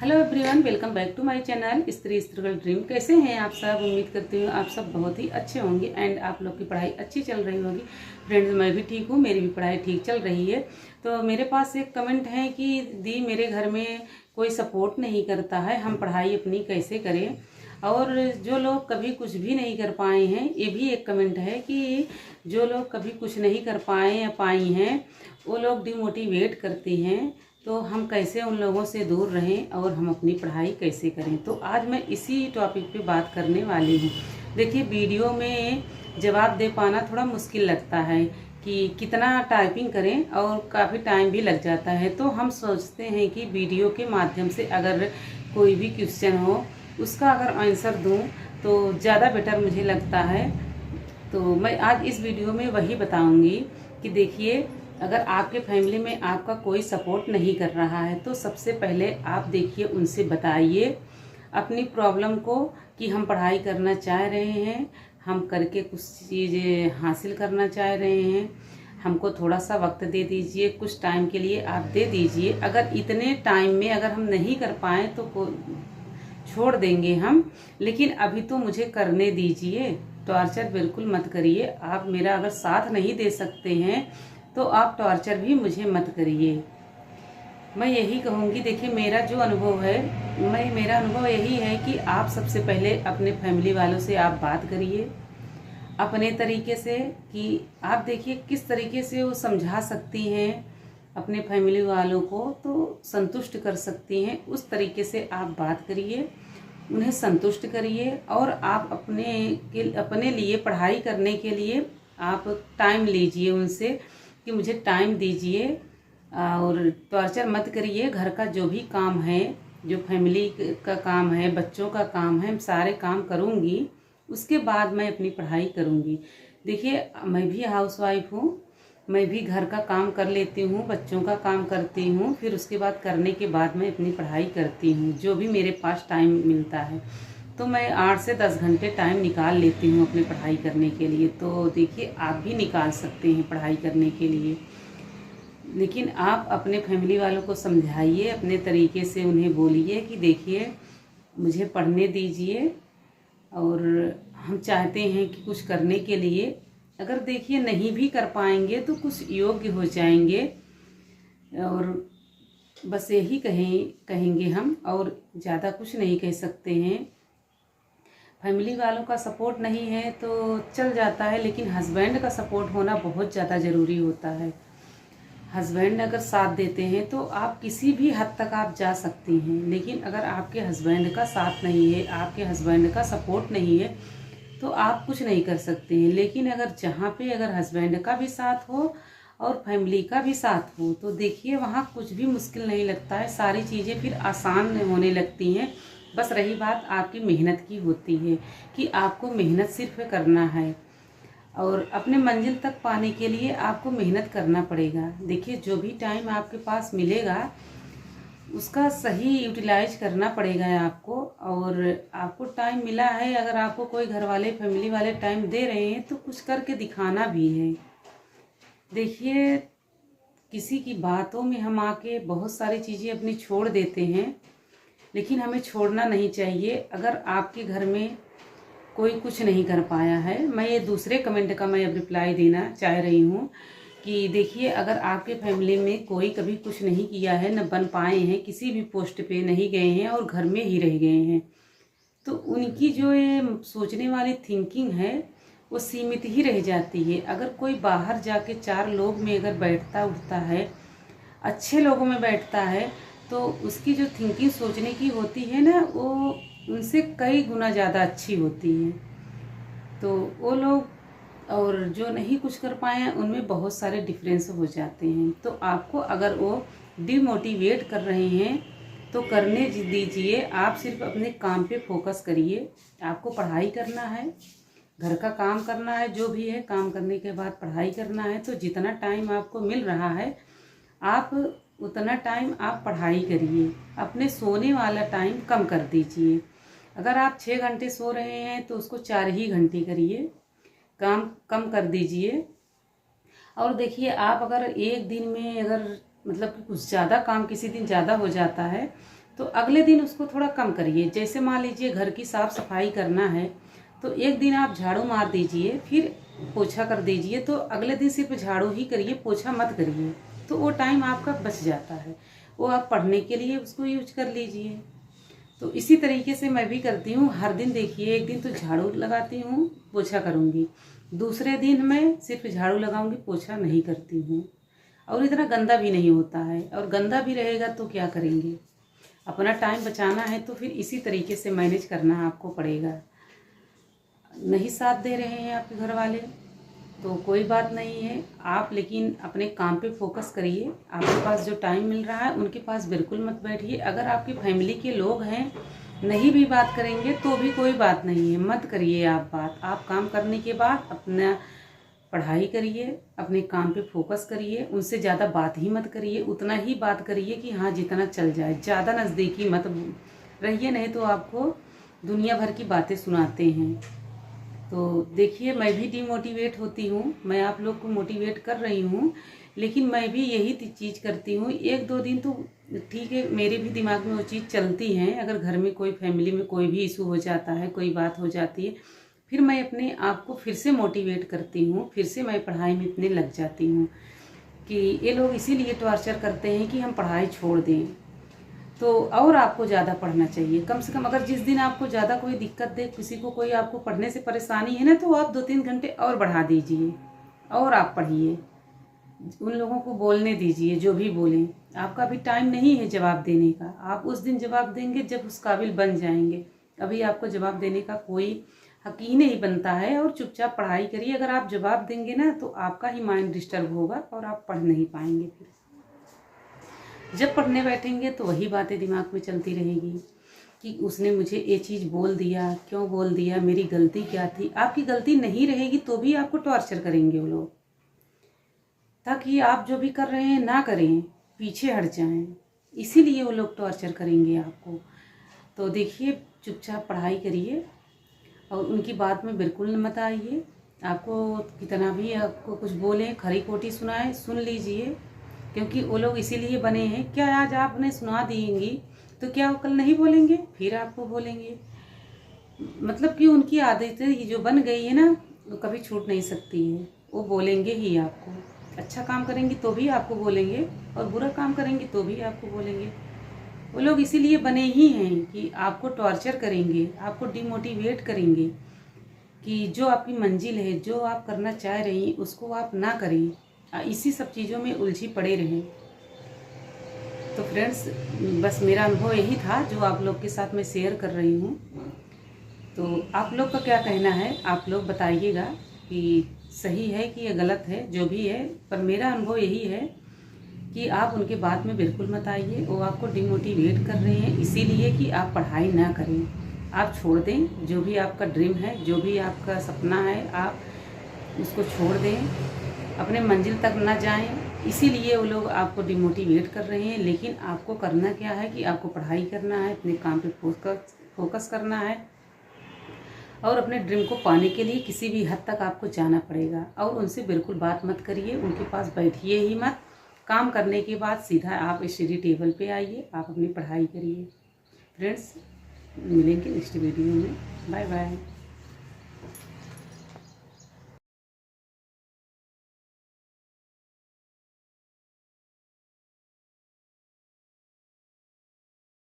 Hello everyone, welcome back to my channel Stree struggle dream. कैसे हैं आप सब? उम्मीद करती हूँ आप सब बहुत ही अच्छे होंगे एंड आप लोग की पढ़ाई अच्छी चल रही होगी। फ्रेंड्स, मैं भी ठीक हूँ, मेरी भी पढ़ाई ठीक चल रही है। तो मेरे पास एक कमेंट है कि दी मेरे घर में कोई सपोर्ट नहीं करता है, हम पढ़ाई अपनी कैसे करें। और जो लोग कभी कुछ भी नहीं कर पाए हैं, ये भी एक कमेंट है कि जो लोग कभी कुछ नहीं कर पाए या पाई हैं वो लोग डिमोटिवेट करते हैं, तो हम कैसे उन लोगों से दूर रहें और हम अपनी पढ़ाई कैसे करें। तो आज मैं इसी टॉपिक पे बात करने वाली हूँ। देखिए, वीडियो में जवाब दे पाना थोड़ा मुश्किल लगता है कि कितना टाइपिंग करें और काफ़ी टाइम भी लग जाता है। तो हम सोचते हैं कि वीडियो के माध्यम से अगर कोई भी क्वेश्चन हो उसका अगर आंसर दूँ तो ज़्यादा बेटर मुझे लगता है। तो मैं आज इस वीडियो में वही बताऊँगी कि देखिए, अगर आपके फैमिली में आपका कोई सपोर्ट नहीं कर रहा है तो सबसे पहले आप देखिए, उनसे बताइए अपनी प्रॉब्लम को कि हम पढ़ाई करना चाह रहे हैं, हम करके कुछ चीज़ें हासिल करना चाह रहे हैं, हमको थोड़ा सा वक्त दे दीजिए, कुछ टाइम के लिए आप दे दीजिए। अगर इतने टाइम में अगर हम नहीं कर पाएँ तो छोड़ देंगे हम, लेकिन अभी तो मुझे करने दीजिए। टॉर्चर बिल्कुल मत करिए। आप मेरा अगर साथ नहीं दे सकते हैं तो आप टॉर्चर भी मुझे मत करिए। मैं यही कहूँगी, देखिए मेरा जो अनुभव है, मेरा अनुभव यही है कि आप सबसे पहले अपने फैमिली वालों से आप बात करिए अपने तरीके से, कि आप देखिए किस तरीके से वो समझा सकती हैं अपने फैमिली वालों को, तो संतुष्ट कर सकती हैं। उस तरीके से आप बात करिए, उन्हें संतुष्ट करिए और आप अपने लिए पढ़ाई करने के लिए आप टाइम लीजिए उनसे कि मुझे टाइम दीजिए। और टॉर्चर मत करिए। घर का जो भी काम है, जो फैमिली का काम है, बच्चों का काम है, सारे काम करूँगी, उसके बाद मैं अपनी पढ़ाई करूँगी। देखिए, मैं भी हाउसवाइफ हूँ, मैं भी घर का काम कर लेती हूँ, बच्चों का काम करती हूँ, फिर उसके बाद करने के बाद मैं अपनी पढ़ाई करती हूँ, जो भी मेरे पास टाइम मिलता है। तो मैं 8 से 10 घंटे टाइम निकाल लेती हूँ अपनी पढ़ाई करने के लिए। तो देखिए, आप भी निकाल सकते हैं पढ़ाई करने के लिए, लेकिन आप अपने फैमिली वालों को समझाइए, अपने तरीके से उन्हें बोलिए कि देखिए मुझे पढ़ने दीजिए और हम चाहते हैं कि कुछ करने के लिए, अगर देखिए नहीं भी कर पाएंगे तो कुछ योग्य हो जाएंगे। और बस यही कहेंगे हम, और ज़्यादा कुछ नहीं कह सकते हैं। फैमिली वालों का सपोर्ट नहीं है तो चल जाता है, लेकिन हस्बैंड का सपोर्ट होना बहुत ज़्यादा ज़रूरी होता है। हस्बैंड अगर साथ देते हैं तो आप किसी भी हद तक आप जा सकती हैं, लेकिन अगर आपके हस्बैंड का साथ नहीं है, आपके हस्बैंड का सपोर्ट नहीं है, तो आप कुछ नहीं कर सकते हैं। लेकिन अगर जहाँ पे अगर हस्बैंड का भी साथ हो और फैमिली का भी साथ हो तो देखिए वहाँ कुछ भी मुश्किल नहीं लगता है, सारी चीज़ें फिर आसान होने लगती हैं। बस रही बात आपकी मेहनत की होती है कि आपको मेहनत सिर्फ करना है और अपने मंजिल तक पाने के लिए आपको मेहनत करना पड़ेगा। देखिए, जो भी टाइम आपके पास मिलेगा उसका सही यूटिलाइज करना पड़ेगा आपको। और आपको टाइम मिला है, अगर आपको कोई घर वाले फैमिली वाले टाइम दे रहे हैं तो कुछ करके दिखाना भी है। देखिए, किसी की बातों में हम आके बहुत सारी चीज़ें अपनी छोड़ देते हैं, लेकिन हमें छोड़ना नहीं चाहिए। अगर आपके घर में कोई कुछ नहीं कर पाया है, मैं ये दूसरे कमेंट का मैं अब रिप्लाई देना चाह रही हूँ कि देखिए, अगर आपके फैमिली में कोई कभी कुछ नहीं किया है, न बन पाए हैं, किसी भी पोस्ट पे नहीं गए हैं और घर में ही रह गए हैं, तो उनकी जो ये सोचने वाली थिंकिंग है वो सीमित ही रह जाती है। अगर कोई बाहर जाके 4 लोग में अगर बैठता उठता है, अच्छे लोगों में बैठता है, तो उसकी जो थिंकिंग सोचने की होती है ना, वो उनसे कई गुना ज़्यादा अच्छी होती है। तो वो लोग और जो नहीं कुछ कर पाए हैं उनमें बहुत सारे डिफरेंस हो जाते हैं। तो आपको अगर वो डिमोटिवेट कर रहे हैं तो करने दीजिए। आप सिर्फ अपने काम पे फोकस करिए। आपको पढ़ाई करना है, घर का काम करना है, जो भी है काम करने के बाद पढ़ाई करना है। तो जितना टाइम आपको मिल रहा है आप उतना टाइम आप पढ़ाई करिए। अपने सोने वाला टाइम कम कर दीजिए। अगर आप 6 घंटे सो रहे हैं तो उसको 4 ही घंटे करिए, काम कम कर दीजिए। और देखिए, आप अगर एक दिन में अगर मतलब कि कुछ ज़्यादा काम किसी दिन ज़्यादा हो जाता है तो अगले दिन उसको थोड़ा कम करिए। जैसे मान लीजिए घर की साफ़ सफाई करना है तो एक दिन आप झाड़ू मार दीजिए, फिर पोछा कर दीजिए, तो अगले दिन सिर्फ झाड़ू ही करिए, पोछा मत करिए। तो वो टाइम आपका बच जाता है, वो आप पढ़ने के लिए उसको यूज कर लीजिए। तो इसी तरीके से मैं भी करती हूँ। हर दिन देखिए, एक दिन तो झाड़ू लगाती हूँ, पोछा करूँगी, दूसरे दिन मैं सिर्फ झाड़ू लगाऊंगी, पोछा नहीं करती हूँ। और इतना गंदा भी नहीं होता है, और गंदा भी रहेगा तो क्या करेंगे, अपना टाइम बचाना है तो फिर इसी तरीके से मैनेज करना आपको पड़ेगा। नहीं साथ दे रहे हैं आपके घर वाले तो कोई बात नहीं है, आप लेकिन अपने काम पे फोकस करिए। आपके पास जो टाइम मिल रहा है उनके पास बिल्कुल मत बैठिए। अगर आपकी फैमिली के लोग हैं नहीं भी बात करेंगे तो भी कोई बात नहीं है, मत करिए आप बात। आप काम करने के बाद अपना पढ़ाई करिए, अपने काम पे फोकस करिए, उनसे ज़्यादा बात ही मत करिए। उतना ही बात करिए कि हाँ जितना चल जाए, ज़्यादा नज़दीकी मत रहिए, नहीं तो आपको दुनिया भर की बातें सुनाते हैं। तो देखिए, मैं भी डिमोटिवेट होती हूँ, मैं आप लोग को मोटिवेट कर रही हूँ, लेकिन मैं भी यही चीज़ करती हूँ। एक दो दिन तो ठीक है, मेरे भी दिमाग में वो चीज़ चलती है। अगर घर में कोई फैमिली में कोई भी इशू हो जाता है, कोई बात हो जाती है, फिर मैं अपने आप को फिर से मोटिवेट करती हूँ, फिर से मैं पढ़ाई में इतने लग जाती हूँ कि ये लोग इसीलिए टॉर्चर करते हैं कि हम पढ़ाई छोड़ दें। तो और आपको ज़्यादा पढ़ना चाहिए। कम से कम अगर जिस दिन आपको ज़्यादा कोई दिक्कत दे, किसी को कोई आपको पढ़ने से परेशानी है ना, तो आप 2-3 घंटे और बढ़ा दीजिए और आप पढ़िए। उन लोगों को बोलने दीजिए जो भी बोलें। आपका भी टाइम नहीं है जवाब देने का, आप उस दिन जवाब देंगे जब उस काबिल बन जाएंगे। अभी आपको जवाब देने का कोई हक ही नहीं बनता है। और चुपचाप पढ़ाई करिए। अगर आप जवाब देंगे ना तो आपका ही माइंड डिस्टर्ब होगा और आप पढ़ नहीं पाएंगे। फिर जब पढ़ने बैठेंगे तो वही बातें दिमाग में चलती रहेगी कि उसने मुझे ये चीज़ बोल दिया, क्यों बोल दिया, मेरी गलती क्या थी। आपकी गलती नहीं रहेगी तो भी आपको टॉर्चर करेंगे वो लोग, ताकि आप जो भी कर रहे हैं ना करें, पीछे हट जाएं। इसीलिए वो लोग टॉर्चर करेंगे आपको। तो देखिए, चुपचाप पढ़ाई करिए और उनकी बात में बिल्कुल मत आइए। आपको कितना भी आपको कुछ बोलें, खरी खोटी सुनाए, सुन लीजिए, क्योंकि वो लोग इसीलिए बने हैं। क्या आज आपने सुना देंगी तो क्या वो कल नहीं बोलेंगे, फिर आपको बोलेंगे। मतलब कि उनकी आदतें जो बन गई है ना, वो कभी छूट नहीं सकती है। वो बोलेंगे ही आपको। अच्छा काम करेंगी तो भी आपको बोलेंगे, और बुरा काम करेंगे तो भी आपको बोलेंगे। वो लोग इसीलिए बने ही हैं कि आपको टॉर्चर करेंगे, आपको डिमोटिवेट करेंगे कि जो आपकी मंजिल है, जो आप करना चाह रही हैं, उसको आप ना करें, इसी सब चीज़ों में उलझी पड़े रहें। तो फ्रेंड्स, बस मेरा अनुभव यही था जो आप लोग के साथ मैं शेयर कर रही हूँ। तो आप लोग का क्या कहना है, आप लोग बताइएगा कि सही है कि ये गलत है, जो भी है। पर मेरा अनुभव यही है कि आप उनके बात में बिल्कुल मत आइए। वो आपको डिमोटिवेट कर रहे हैं इसीलिए कि आप पढ़ाई ना करें, आप छोड़ दें। जो भी आपका ड्रीम है, जो भी आपका सपना है, आप उसको छोड़ दें, अपने मंजिल तक ना जाएं। इसीलिए वो लोग आपको डिमोटिवेट कर रहे हैं। लेकिन आपको करना क्या है कि आपको पढ़ाई करना है, अपने काम पे फोकस करना है, और अपने ड्रीम को पाने के लिए किसी भी हद तक आपको जाना पड़ेगा। और उनसे बिल्कुल बात मत करिए, उनके पास बैठिए ही मत। काम करने के बाद सीधा आप स्टडी टेबल पे आइए, आप अपनी पढ़ाई करिए। फ्रेंड्स, मिलेंगे नेक्स्ट वीडियो में। Bye bye.